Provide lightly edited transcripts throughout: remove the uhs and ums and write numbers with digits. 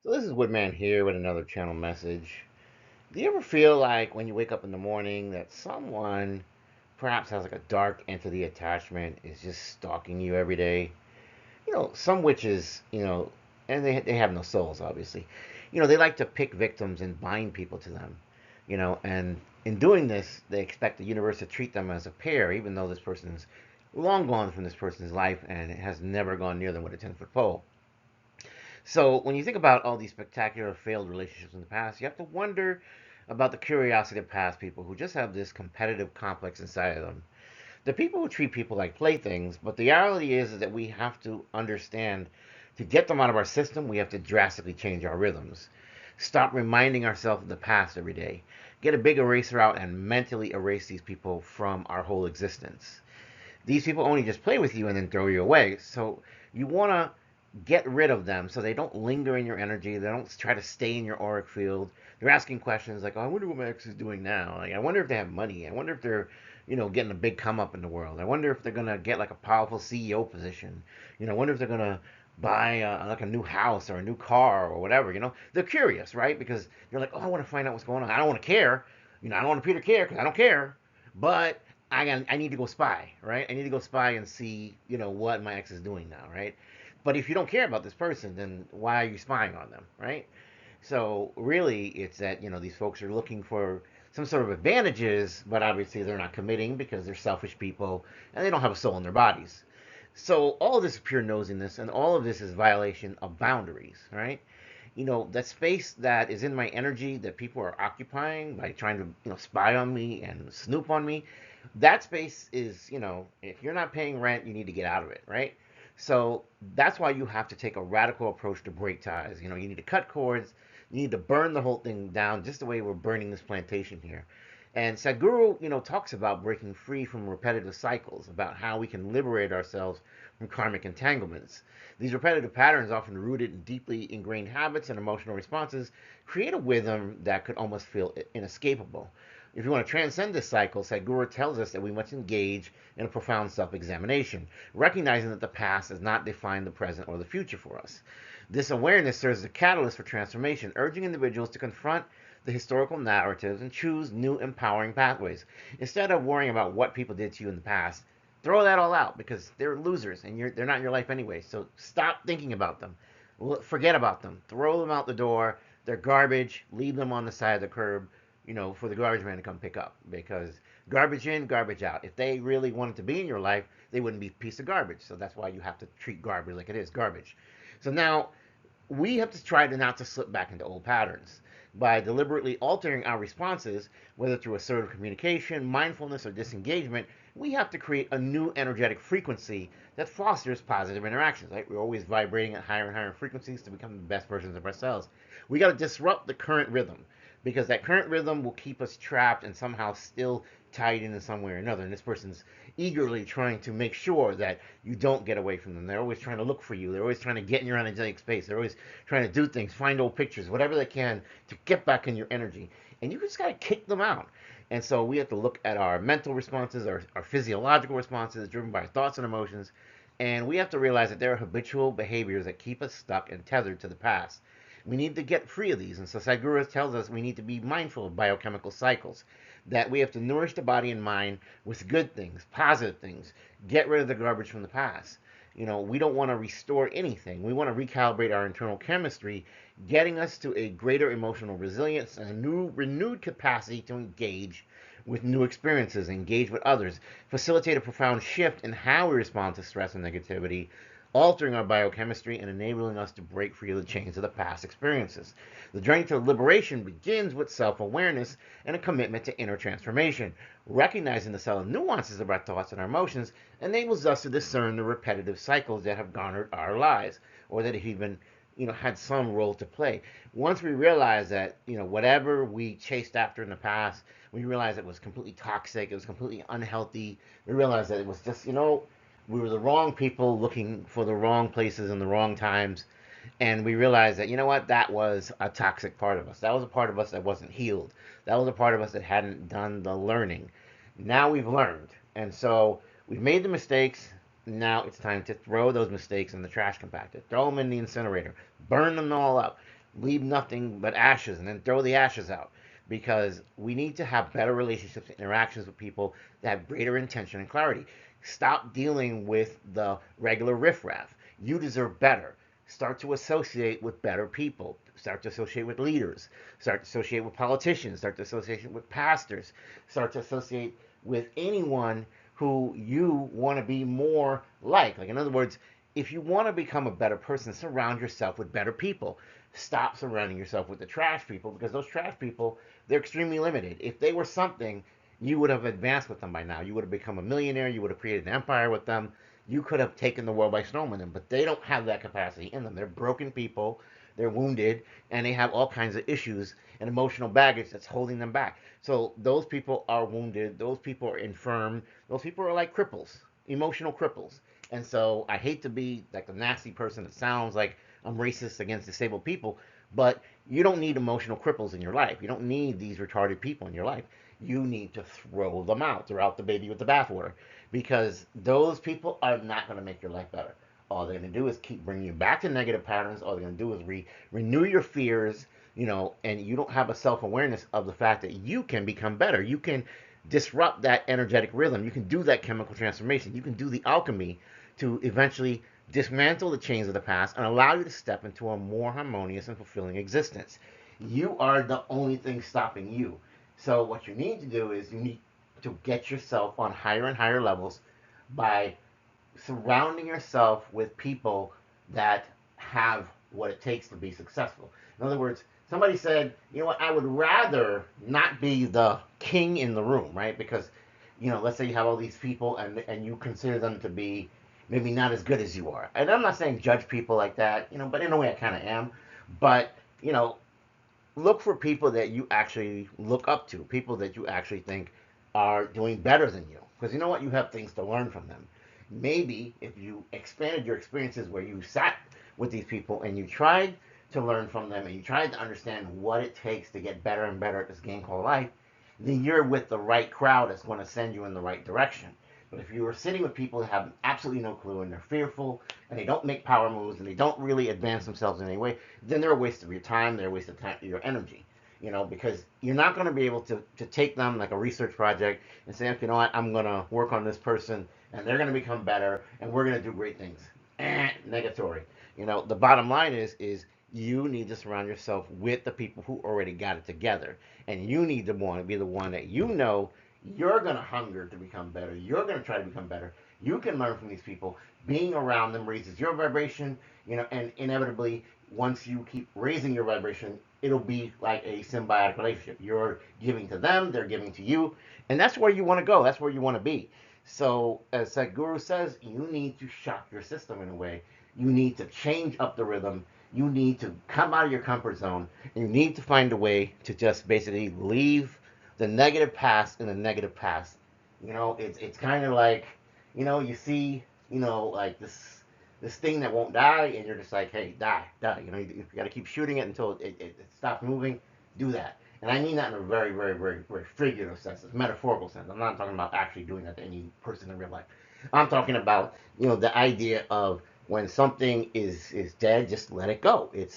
So this is Woodman here with another channel message. Do you ever feel like when you wake up in the morning that someone perhaps has like a dark entity attachment is just stalking you every day? Some witches, and they have no souls, obviously. They like to pick victims and bind people to them. And in doing this, they expect the universe to treat them as a pair, even though this person's long gone from this person's life and it has never gone near them with a 10-foot pole. So when you think about all these spectacular failed relationships in the past, you have to wonder about the curiosity of past people who just have this competitive complex inside of them. The people who treat people like playthings, but the reality is that we have to understand to get them out of our system, we have to drastically change our rhythms. Stop reminding ourselves of the past every day. Get a big eraser out and mentally erase these people from our whole existence. These people only just play with you and then throw you away. So you want to get rid of them so they don't linger in your energy. They don't try to stay in your auric field. They're asking questions like, oh, I wonder what my ex is doing now. Like, I wonder if they have money. I wonder if they're, getting a big come up in the world. I wonder if they're going to get like a powerful CEO position. I wonder if they're going to buy like a new house or a new car or whatever. They're curious, right? Because you're like, oh, I want to find out what's going on. I don't want to care. I don't want Peter care because I don't care. But I need to go spy, right? I need to go spy and see, what my ex is doing now, right? But if you don't care about this person, then why are you spying on them, right? So really, it's that these folks are looking for some sort of advantages, but obviously they're not committing because they're selfish people and they don't have a soul in their bodies. So all of this is pure nosiness, and all of this is violation of boundaries, right? That space that is in my energy that people are occupying by trying to spy on me and snoop on me, that space is, if you're not paying rent, you need to get out of it, right? So that's why you have to take a radical approach to break ties. You need to cut cords, you need to burn the whole thing down, just the way we're burning this plantation here. And Sadhguru, talks about breaking free from repetitive cycles, about how we can liberate ourselves from karmic entanglements. These repetitive patterns, often rooted in deeply ingrained habits and emotional responses, create a rhythm that could almost feel inescapable. If you want to transcend this cycle, Sadhguru tells us that we must engage in a profound self examination, recognizing that the past does not define the present or the future for us. This awareness serves as a catalyst for transformation, urging individuals to confront the historical narratives and choose new empowering pathways. Instead of worrying about what people did to you in the past, throw that all out because they're losers and they're not in your life anyway. So stop thinking about them. Forget about them. Throw them out the door. They're garbage. Leave them on the side of the curb, for the garbage man to come pick up. Because garbage in, garbage out. If they really wanted to be in your life, they wouldn't be a piece of garbage. So that's why you have to treat garbage like it is garbage. So now we have to try to not to slip back into old patterns by deliberately altering our responses, whether through assertive communication, mindfulness, or disengagement. We have to create a new energetic frequency that fosters positive interactions. Right? We're always vibrating at higher and higher frequencies to become the best versions of ourselves. We got to disrupt the current rhythm because that current rhythm will keep us trapped and somehow still tied in some way or another. And this person's eagerly trying to make sure that you don't get away from them. They're always trying to look for you. They're always trying to get in your energetic space. They're always trying to do things, find old pictures, whatever they can to get back in your energy. And you just got to kick them out. And so we have to look at our mental responses, our physiological responses driven by thoughts and emotions. And we have to realize that there are habitual behaviors that keep us stuck and tethered to the past. We need to get free of these. And so Sadhguru tells us we need to be mindful of biochemical cycles, that we have to nourish the body and mind with good things, positive things, get rid of the garbage from the past. We don't want to restore anything. We want to recalibrate our internal chemistry, getting us to a greater emotional resilience and a new, renewed capacity to engage with new experiences, engage with others, facilitate a profound shift in how we respond to stress and negativity, altering our biochemistry and enabling us to break free of the chains of the past experiences. The journey to liberation begins with self awareness and a commitment to inner transformation. Recognizing the subtle nuances of our thoughts and our emotions enables us to discern the repetitive cycles that have garnered our lives or that have even had some role to play. Once we realize that whatever we chased after in the past, we realized it was completely toxic, it was completely unhealthy. We realized that it was just we were the wrong people looking for the wrong places in the wrong times. And we realized that, that was a toxic part of us. That was a part of us that wasn't healed. That was a part of us that hadn't done the learning. Now we've learned. And so we've made the mistakes. Now it's time to throw those mistakes in the trash compactor. Throw them in the incinerator. Burn them all up. leave nothing but ashes and then throw the ashes out, because we need to have better relationships and interactions with people that have greater intention and clarity. Stop dealing with the regular riffraff. You deserve better. Start to associate with better people. Start to associate with leaders. Start to associate with politicians. Start to associate with pastors. Start to associate with anyone who you want to be more like. Like, in other words, if you want to become a better person, surround yourself with better people. Stop surrounding yourself with the trash people, because those trash people, they're extremely limited. If they were something, you would have advanced with them by now. You would have become a millionaire. You would have created an empire with them. You could have taken the world by storm with them, but they don't have that capacity in them. They're broken people. They're wounded, and they have all kinds of issues and emotional baggage that's holding them back. So those people are wounded. Those people are infirm. Those people are like cripples, emotional cripples. And so I hate to be like the nasty person that sounds like I'm racist against disabled people, but you don't need emotional cripples in your life. You don't need these retarded people in your life. You need to throw them out, throw out the baby with the bathwater, because those people are not going to make your life better. All they're going to do is keep bringing you back to negative patterns. All they're going to do is renew your fears, and you don't have a self-awareness of the fact that you can become better. You can disrupt that energetic rhythm. You can do that chemical transformation. You can do the alchemy to eventually dismantle the chains of the past and allow you to step into a more harmonious and fulfilling existence. You are the only thing stopping you. So what you need to do is you need to get yourself on higher and higher levels by surrounding yourself with people that have what it takes to be successful. In other words, somebody said, you know what, I would rather not be the king in the room, right? Because, let's say you have all these people and you consider them to be maybe not as good as you are. And I'm not saying judge people like that, but in a way I kind of am. But, you know, look for people that you actually look up to, people that you actually think are doing better than you. Because you know what? You have things to learn from them. Maybe if you expanded your experiences where you sat with these people and you tried to learn from them and you tried to understand what it takes to get better and better at this game called life, then you're with the right crowd that's going to send you in the right direction. But if you are sitting with people that have absolutely no clue and they're fearful and they don't make power moves and they don't really advance themselves in any way, then they're a waste of your time, they're a waste of time, your energy. Because you're not going to be able to take them like a research project and say, okay, you know what, I'm going to work on this person and they're going to become better and we're going to do great things. Negatory. The bottom line is you need to surround yourself with the people who already got it together. And you need to want to be the one that you're going to hunger to become better. You're going to try to become better. You can learn from these people. Being around them raises your vibration, and inevitably, once you keep raising your vibration, it'll be like a symbiotic relationship. You're giving to them, they're giving to you, and that's where you want to go. That's where you want to be. So, as Sadhguru says, you need to shock your system in a way. You need to change up the rhythm. You need to come out of your comfort zone. And you need to find a way to just basically leave the negative past in the negative past. It's kind of like, you see, like this thing that won't die, and you're just like, hey, die, die. You got to keep shooting it until it stops moving. Do that. And I mean that in a very, very, very, very figurative sense, a metaphorical sense. I'm not talking about actually doing that to any person in real life. I'm talking about, the idea of when something is dead, just let it go. In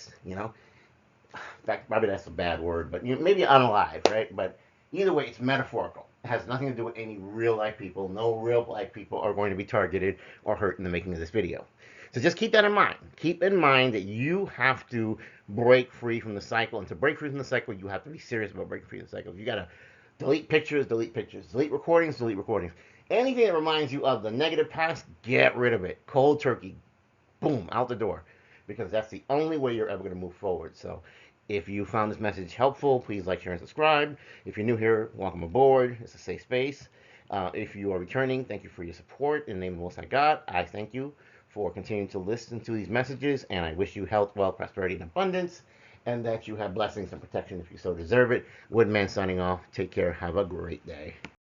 fact, probably that's a bad word, but maybe unalive, right? But either way, it's metaphorical. It has nothing to do with any real life people. No real life people are going to be targeted or hurt in the making of this video. So just keep that in mind. Keep in mind that you have to break free from the cycle. And to break free from the cycle, you have to be serious about breaking free from the cycle. You got to delete pictures, delete pictures. Delete recordings, delete recordings. Anything that reminds you of the negative past, get rid of it. Cold turkey. Boom, out the door. Because that's the only way you're ever going to move forward. So if you found this message helpful, please like, share, and subscribe. If you're new here, welcome aboard. It's a safe space. If you are returning, thank you for your support. In the name of the Most High God, I thank you for continuing to listen to these messages, and I wish you health, wealth, prosperity, and abundance, and that you have blessings and protection if you so deserve it. Woodman signing off. Take care. Have a great day.